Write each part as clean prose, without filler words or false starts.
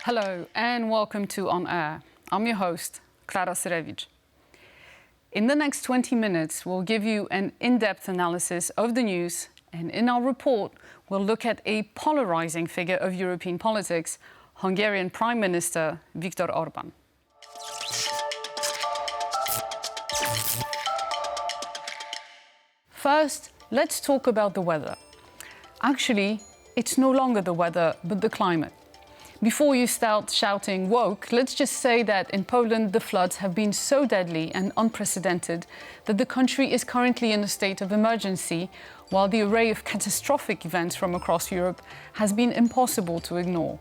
Hello and welcome to On Air. I'm your host, Klara Syrewicz. In the next 20 minutes, we'll give you an in-depth analysis of the news, and in our report, we'll look at a polarizing figure of European politics, Hungarian Prime Minister Viktor Orbán. First, let's talk about the weather. Actually, it's no longer the weather, but the climate. Before you start shouting woke, let's just say that in Poland, the floods have been so deadly and unprecedented that the country is currently in a state of emergency, while the array of catastrophic events from across Europe has been impossible to ignore.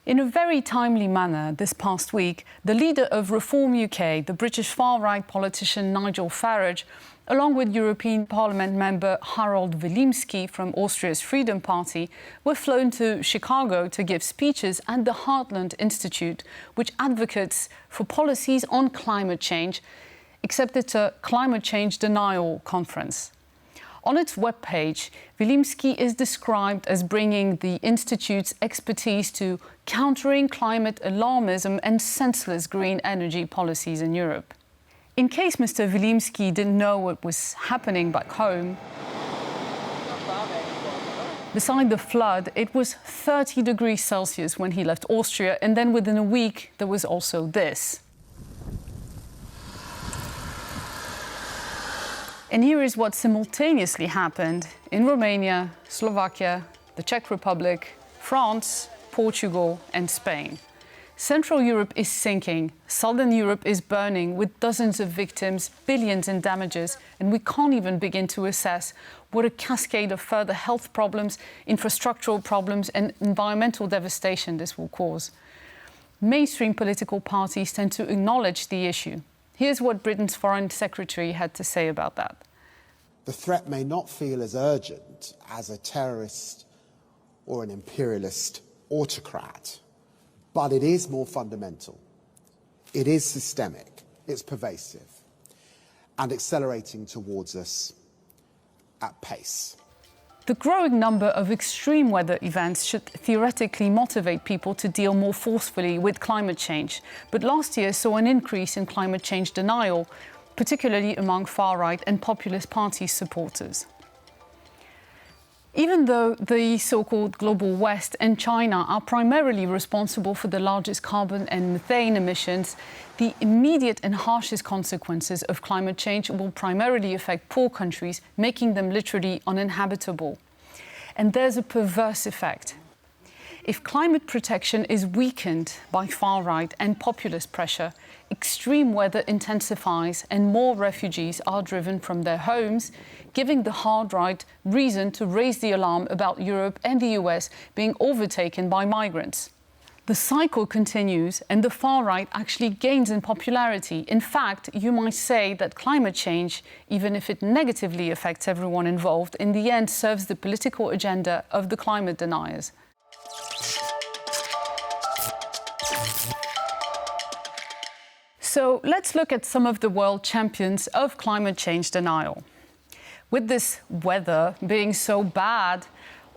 In a very timely manner this past week, the leader of Reform UK, the British far-right politician Nigel Farage, along with European Parliament member Harold Wilimski from Austria's Freedom Party, were flown to Chicago to give speeches at the Heartland Institute, which advocates for policies on climate change, except it's a climate change denial conference. On its webpage, Wilimski is described as bringing the Institute's expertise to countering climate alarmism and senseless green energy policies in Europe. In case Mr. Wilimski didn't know what was happening back home, beside the flood, it was 30 degrees Celsius when he left Austria, and then within a week, there was also this. And here is what simultaneously happened in Romania, Slovakia, the Czech Republic, France, Portugal, and Spain. Central Europe is sinking, Southern Europe is burning with dozens of victims, billions in damages, and we can't even begin to assess what a cascade of further health problems, infrastructural problems, and environmental devastation this will cause. Mainstream political parties tend to acknowledge the issue. Here's what Britain's Foreign Secretary had to say about that. The threat may not feel as urgent as a terrorist or an imperialist autocrat, but it is more fundamental. It is systemic, it's pervasive, and accelerating towards us at pace. The growing number of extreme weather events should theoretically motivate people to deal more forcefully with climate change. But last year saw an increase in climate change denial, particularly among far-right and populist party supporters. Even though the so-called Global West and China are primarily responsible for the largest carbon and methane emissions, the immediate and harshest consequences of climate change will primarily affect poor countries, making them literally uninhabitable. And there's a perverse effect. If climate protection is weakened by far-right and populist pressure, extreme weather intensifies and more refugees are driven from their homes, giving the hard right reason to raise the alarm about Europe and the US being overtaken by migrants. The cycle continues and the far right actually gains in popularity. In fact, you might say that climate change, even if it negatively affects everyone involved, in the end serves the political agenda of the climate deniers. So let's look at some of the world champions of climate change denial. With this weather being so bad,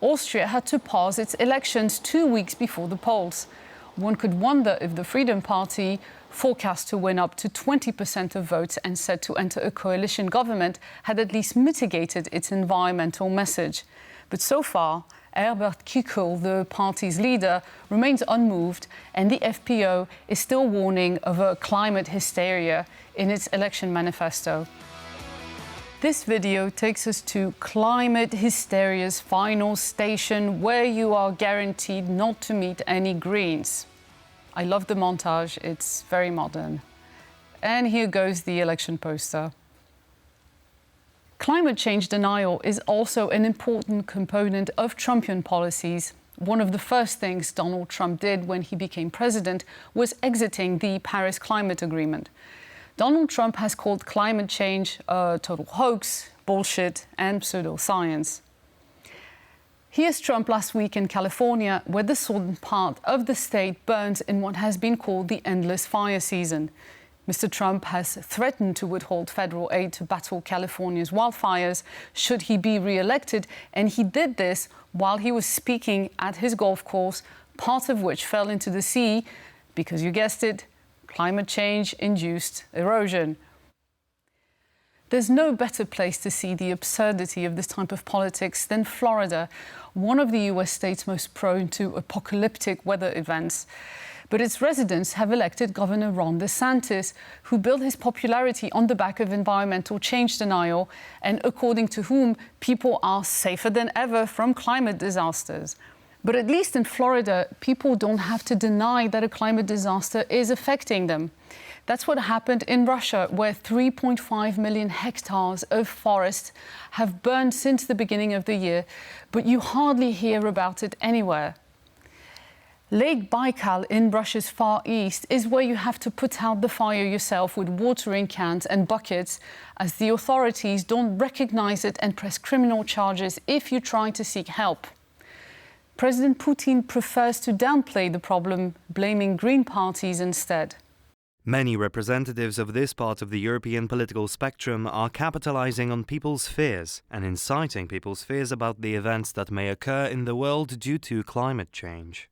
Austria had to pause its elections 2 weeks before the polls. One could wonder if the Freedom Party, forecast to win up to 20% of votes and set to enter a coalition government, had at least mitigated its environmental message. But so far, Herbert Kickl, the party's leader, remains unmoved, and the FPÖ is still warning of a climate hysteria in its election manifesto. This video takes us to climate hysteria's final station, where you are guaranteed not to meet any Greens. I love the montage, it's very modern. And here goes the election poster. Climate change denial is also an important component of Trumpian policies. One of the first things Donald Trump did when he became president was exiting the Paris Climate Agreement. Donald Trump has called climate change a total hoax, bullshit, and pseudoscience. Here's Trump last week in California, where the southern part of the state burns in what has been called the endless fire season. Mr. Trump has threatened to withhold federal aid to battle California's wildfires should he be re-elected, and he did this while he was speaking at his golf course, part of which fell into the sea because, you guessed it, climate change-induced erosion. There's no better place to see the absurdity of this type of politics than Florida, one of the US states most prone to apocalyptic weather events. But its residents have elected Governor Ron DeSantis, who built his popularity on the back of environmental change denial, and according to whom people are safer than ever from climate disasters. But at least in Florida, people don't have to deny that a climate disaster is affecting them. That's what happened in Russia, where 3.5 million hectares of forest have burned since the beginning of the year, but you hardly hear about it anywhere. Lake Baikal in Russia's far east is where you have to put out the fire yourself with watering cans and buckets, as the authorities don't recognize it and press criminal charges if you try to seek help. President Putin prefers to downplay the problem, blaming green parties instead. Many representatives of this part of the European political spectrum are capitalizing on people's fears and inciting people's fears about the events that may occur in the world due to climate change.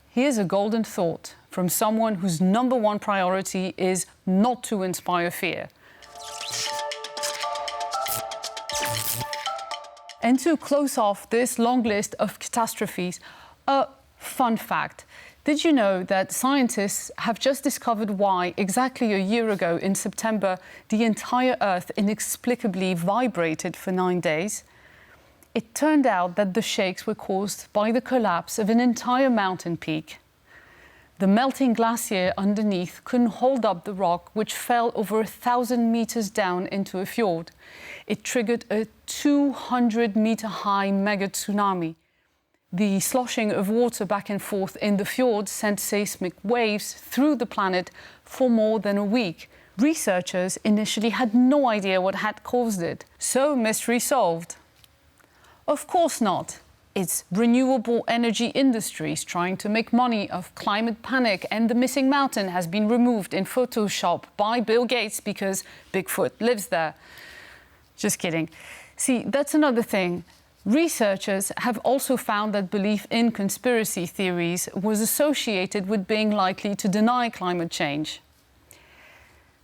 Here's a golden thought from someone whose number one priority is not to inspire fear. And to close off this long list of catastrophes, a fun fact. Did you know that scientists have just discovered why, exactly a year ago in September, the entire Earth inexplicably vibrated for 9 days? It turned out that the shakes were caused by the collapse of an entire mountain peak. The melting glacier underneath couldn't hold up the rock, which fell over 1,000 meters down into a fjord. It triggered a 200-meter-high mega tsunami. The sloshing of water back and forth in the fjord sent seismic waves through the planet for more than a week. Researchers initially had no idea what had caused it. So, mystery solved. Of course not. It's renewable energy industries trying to make money off climate panic, and the missing mountain has been removed in Photoshop by Bill Gates because Bigfoot lives there. Just kidding. See, that's another thing. Researchers have also found that belief in conspiracy theories was associated with being likely to deny climate change.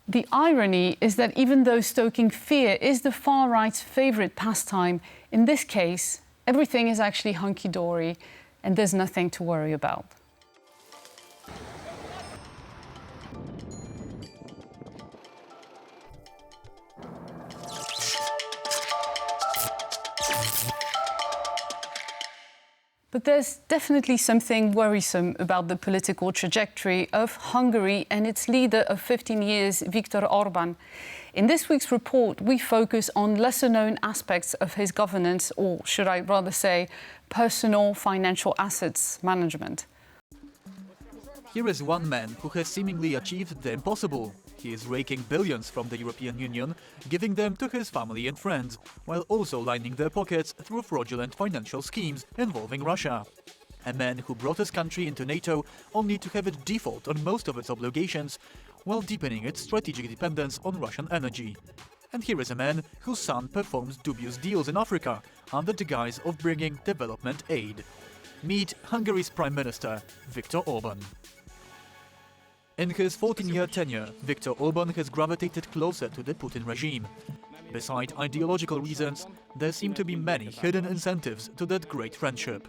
The irony is that even though stoking fear is the far-right's favorite pastime, in this case, everything is actually hunky-dory and there's nothing to worry about. But there's definitely something worrisome about the political trajectory of Hungary and its leader of 15 years, Viktor Orbán. In this week's report, we focus on lesser-known aspects of his governance, or should I rather say, personal financial assets management. Here is one man who has seemingly achieved the impossible. He is raking billions from the European Union, giving them to his family and friends, while also lining their pockets through fraudulent financial schemes involving Russia. A man who brought his country into NATO only to have it default on most of its obligations, while deepening its strategic dependence on Russian energy. And here is a man whose son performs dubious deals in Africa under the guise of bringing development aid. Meet Hungary's Prime Minister, Viktor Orbán. In his 14-year tenure, Viktor Orbán has gravitated closer to the Putin regime. Beside ideological reasons, there seem to be many hidden incentives to that great friendship.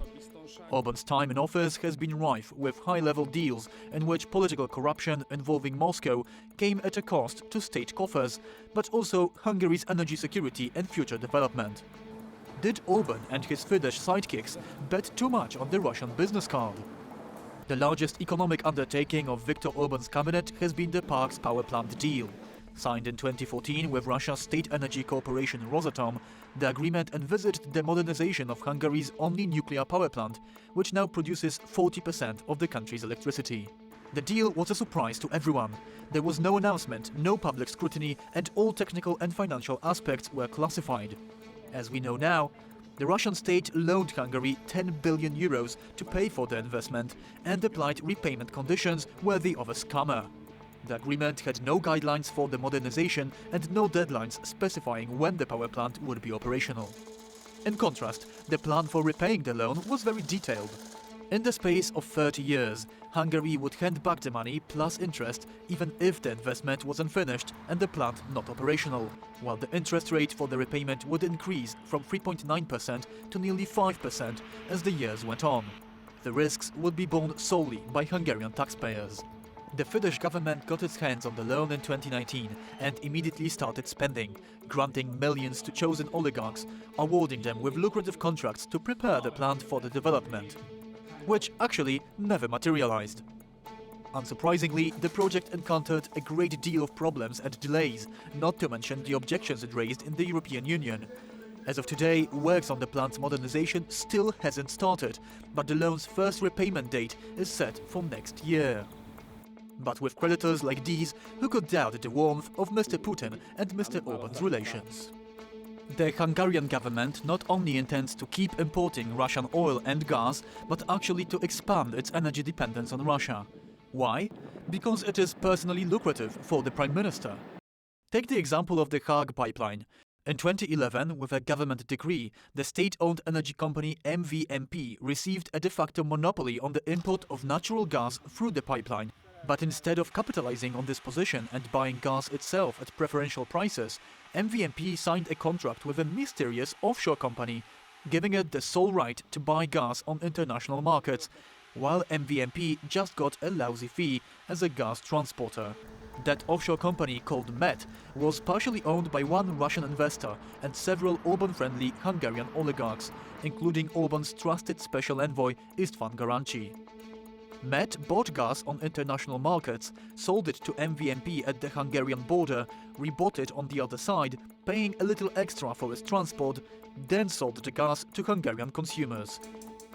Orbán's time in office has been rife with high-level deals in which political corruption involving Moscow came at a cost to state coffers, but also Hungary's energy security and future development. Did Orbán and his Fidesz sidekicks bet too much on the Russian business card? The largest economic undertaking of Viktor Orbán's cabinet has been the Parks power plant deal. Signed in 2014 with Russia's state energy corporation Rosatom, the agreement envisaged the modernization of Hungary's only nuclear power plant, which now produces 40% of the country's electricity. The deal was a surprise to everyone. There was no announcement, no public scrutiny, and all technical and financial aspects were classified. As we know now, the Russian state loaned Hungary 10 billion euros to pay for the investment and applied repayment conditions worthy of a scammer. The agreement had no guidelines for the modernization and no deadlines specifying when the power plant would be operational. In contrast, the plan for repaying the loan was very detailed. In the space of 30 years, Hungary would hand back the money plus interest even if the investment was unfinished and the plant not operational, while the interest rate for the repayment would increase from 3.9% to nearly 5% as the years went on. The risks would be borne solely by Hungarian taxpayers. The Fidesz government got its hands on the loan in 2019 and immediately started spending, granting millions to chosen oligarchs, awarding them with lucrative contracts to prepare the plant for the development, which actually never materialized. Unsurprisingly, the project encountered a great deal of problems and delays, not to mention the objections it raised in the European Union. As of today, works on the plant's modernization still hasn't started, but the loan's first repayment date is set for next year. But with creditors like these, who could doubt the warmth of Mr. Putin and Mr. Orbán's relations? The Hungarian government not only intends to keep importing Russian oil and gas, but actually to expand its energy dependence on Russia. Why? Because it is personally lucrative for the Prime Minister. Take the example of the Hague pipeline. In 2011, with a government decree, the state-owned energy company MVMP received a de facto monopoly on the import of natural gas through the pipeline. But instead of capitalizing on this position and buying gas itself at preferential prices, MVMP signed a contract with a mysterious offshore company, giving it the sole right to buy gas on international markets, while MVMP just got a lousy fee as a gas transporter. That offshore company, called MET, was partially owned by one Russian investor and several Orbán-friendly Hungarian oligarchs, including Orbán's trusted special envoy István Garancsi. MET bought gas on international markets, sold it to MVMP at the Hungarian border, rebought it on the other side, paying a little extra for its transport, then sold the gas to Hungarian consumers.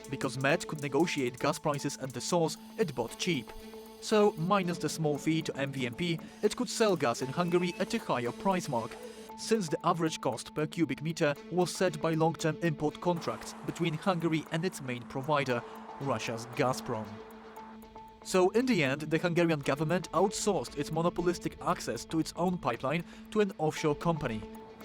Because MET could negotiate gas prices at the source, it bought cheap. So, minus the small fee to MVMP, it could sell gas in Hungary at a higher price mark, since the average cost per cubic meter was set by long-term import contracts between Hungary and its main provider, Russia's Gazprom. So, in the end, the Hungarian government outsourced its monopolistic access to its own pipeline to an offshore company.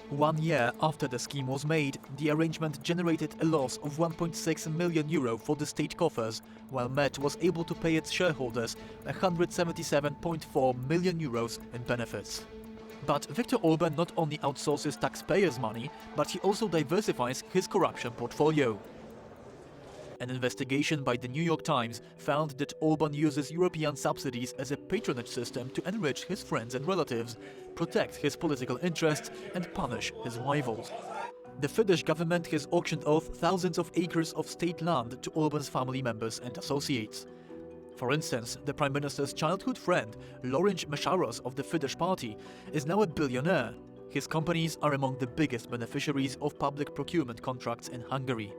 1 year after the scheme was made, the arrangement generated a loss of 1.6 million euro for the state coffers, while MET was able to pay its shareholders 177.4 million euros in benefits. But Viktor Orbán not only outsources taxpayers' money, but he also diversifies his corruption portfolio. An investigation by the New York Times found that Orbán uses European subsidies as a patronage system to enrich his friends and relatives, protect his political interests and punish his rivals. The Fidesz government has auctioned off thousands of acres of state land to Orbán's family members and associates. For instance, the Prime Minister's childhood friend, Lawrence Mesaros of the Fidesz party, is now a billionaire. His companies are among the biggest beneficiaries of public procurement contracts in Hungary.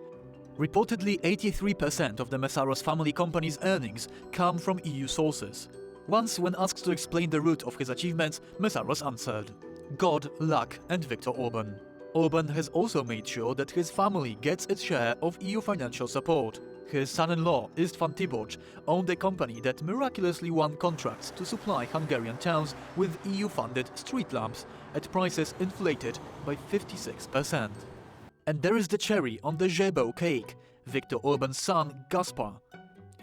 Reportedly, 83% of the Mesaros family company's earnings come from EU sources. Once, when asked to explain the root of his achievements, Mesaros answered: God, luck and Viktor Orbán. Orbán has also made sure that his family gets its share of EU financial support. His son-in-law, István Tiborcs, owned a company that miraculously won contracts to supply Hungarian towns with EU-funded street lamps at prices inflated by 56%. And there is the cherry on the Zsebo cake, Viktor Orbán's son, Gaspar.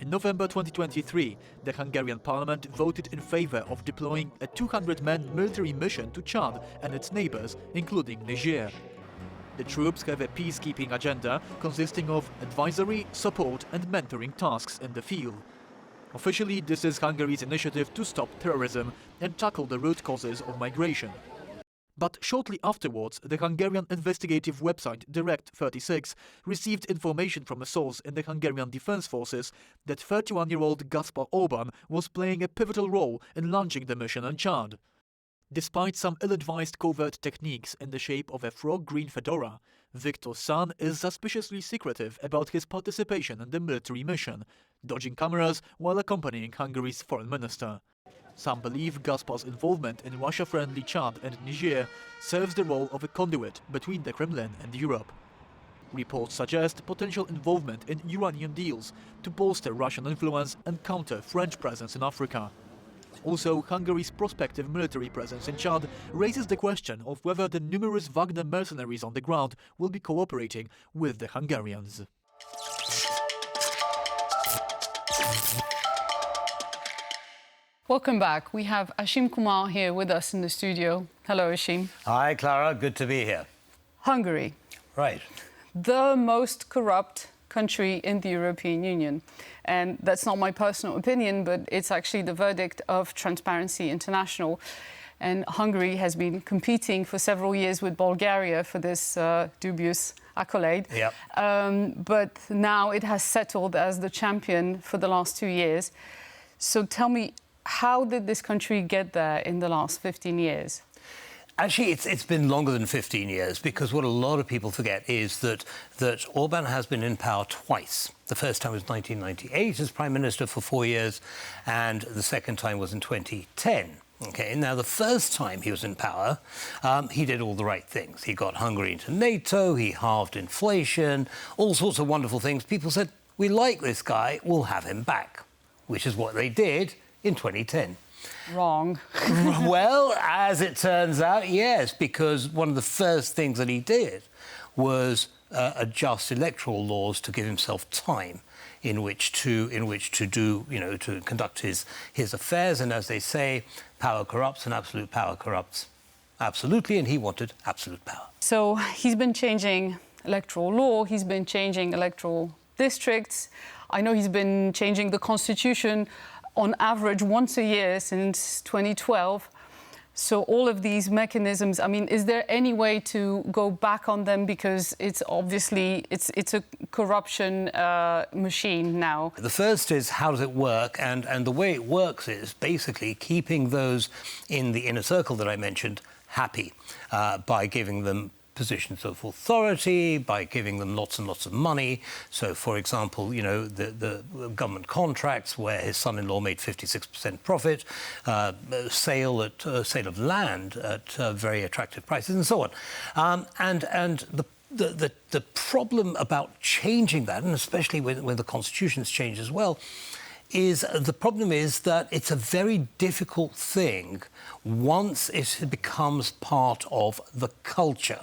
In November 2023, the Hungarian parliament voted in favor of deploying a 200-man military mission to Chad and its neighbors, including Niger. The troops have a peacekeeping agenda consisting of advisory, support and mentoring tasks in the field. Officially, this is Hungary's initiative to stop terrorism and tackle the root causes of migration. But shortly afterwards, the Hungarian investigative website Direct36 received information from a source in the Hungarian Defense Forces that 31-year-old Gaspar Orbán was playing a pivotal role in launching the mission in Chad. Despite some ill-advised covert techniques in the shape of a frog-green fedora, Viktor's son is suspiciously secretive about his participation in the military mission, dodging cameras while accompanying Hungary's foreign minister. Some believe Gaspar's involvement in Russia-friendly Chad and Niger serves the role of a conduit between the Kremlin and Europe. Reports suggest potential involvement in Iranian deals to bolster Russian influence and counter French presence in Africa. Also, Hungary's prospective military presence in Chad raises the question of whether the numerous Wagner mercenaries on the ground will be cooperating with the Hungarians. Welcome back. We have Ashim Kumar here with us in the studio. Hello, Ashim. Hi, Klara. Good to be here. Hungary. Right. The most corrupt country in the European Union. And that's not my personal opinion, but it's actually the verdict of Transparency International. And Hungary has been competing for several years with Bulgaria for this dubious accolade. Yep. But now it has settled as the champion for the last 2 years. So tell me, how did this country get there in the last 15 years? Actually, it's been longer than 15 years, because what a lot of people forget is that Orbán has been in power twice. The first time was 1998 as Prime Minister for 4 years, and the second time was in 2010. Okay, now the first time he was in power, he did all the right things. He got Hungary into NATO, he halved inflation, all sorts of wonderful things. People said, we like this guy, we'll have him back, which is what they did in 2010. Wrong. Well, as it turns out, yes, because one of the first things that he did was adjust electoral laws to give himself time in which to do, to conduct his affairs. And as they say, power corrupts and absolute power corrupts absolutely, and he wanted absolute power. So he's been changing electoral law, he's been changing electoral districts. I know he's been changing the constitution on average once a year since 2012. So all of these mechanisms, I mean, is there any way to go back on them? Because it's obviously, it's a corruption machine now. The first is, how does it work? And the way it works is basically keeping those in the inner circle that I mentioned happy by giving them positions of authority, by giving them lots and lots of money. So, for example, the government contracts where his son-in-law made 56% profit, sale of land at very attractive prices, and so on. And the problem about changing that, and especially when the constitution's changed as well, is that it's a very difficult thing once it becomes part of the culture.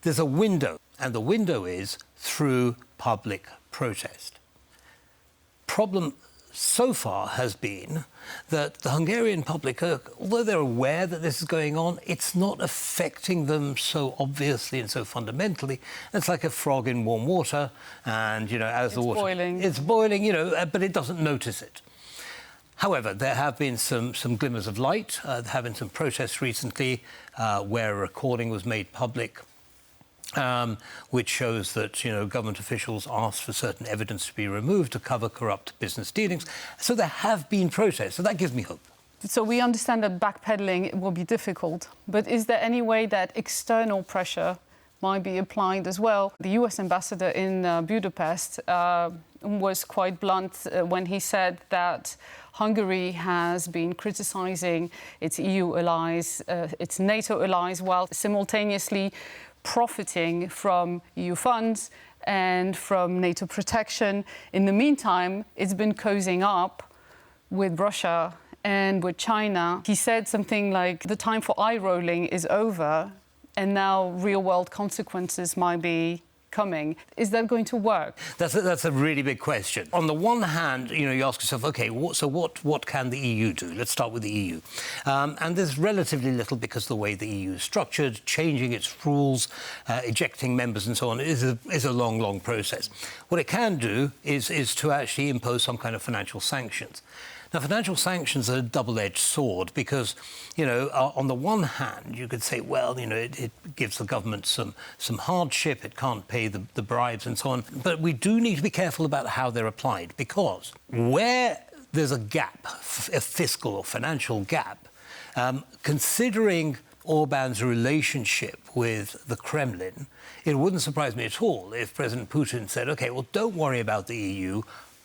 There's a window, and the window is through public protest. Problem so far has been that the Hungarian public, although they're aware that this is going on, it's not affecting them so obviously and so fundamentally. It's like a frog in warm water, and, as the water... It's boiling, but it doesn't notice it. However, there have been some glimmers of light. There have been some protests recently where a recording was made public, which shows that, government officials asked for certain evidence to be removed to cover corrupt business dealings. So there have been protests, so that gives me hope. So we understand that backpedaling will be difficult, but is there any way that external pressure might be applied as well? The US ambassador in Budapest was quite blunt when he said that Hungary has been criticising its EU allies, its NATO allies, while simultaneously profiting from EU funds and from NATO protection. In the meantime, it's been cozying up with Russia and with China. He said something like, the time for eye-rolling is over, and now real-world consequences might be coming. Is that going to work? That's a really big question. On the one hand, you ask yourself, OK, what can the EU do? Let's start with the EU. And there's relatively little, because the way the EU is structured, changing its rules, ejecting members and so on is a long, long process. What it can do is to actually impose some kind of financial sanctions. Now, financial sanctions are a double-edged sword because, on the one hand, you could say, well, it gives the government some hardship, it can't pay the bribes and so on. But we do need to be careful about how they're applied, because where there's a gap, a fiscal or financial gap, considering Orbán's relationship with the Kremlin, it wouldn't surprise me at all if President Putin said, OK, well, don't worry about the EU,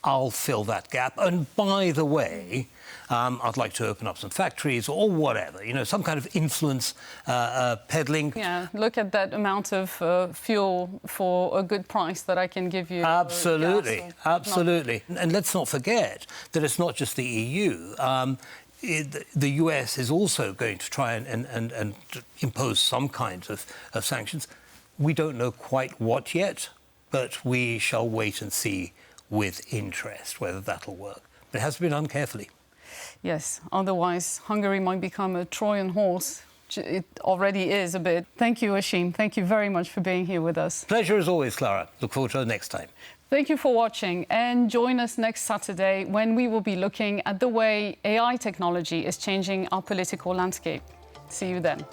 I'll fill that gap. And by the way, I'd like to open up some factories or whatever, some kind of influence peddling. Yeah, look at that amount of fuel for a good price that I can give you. Absolutely, absolutely. And let's not forget that it's not just the EU. The US is also going to try and impose some kinds of sanctions. We don't know quite what yet, but we shall wait and see with interest whether that'll work. But it has to be done carefully. Yes, otherwise Hungary might become a Trojan horse. It already is a bit. Thank you, Ashim. Thank you very much for being here with us. Pleasure as always, Klara. Look forward to the next time. Thank you for watching, and join us next Saturday when we will be looking at the way AI technology is changing our political landscape. See you then.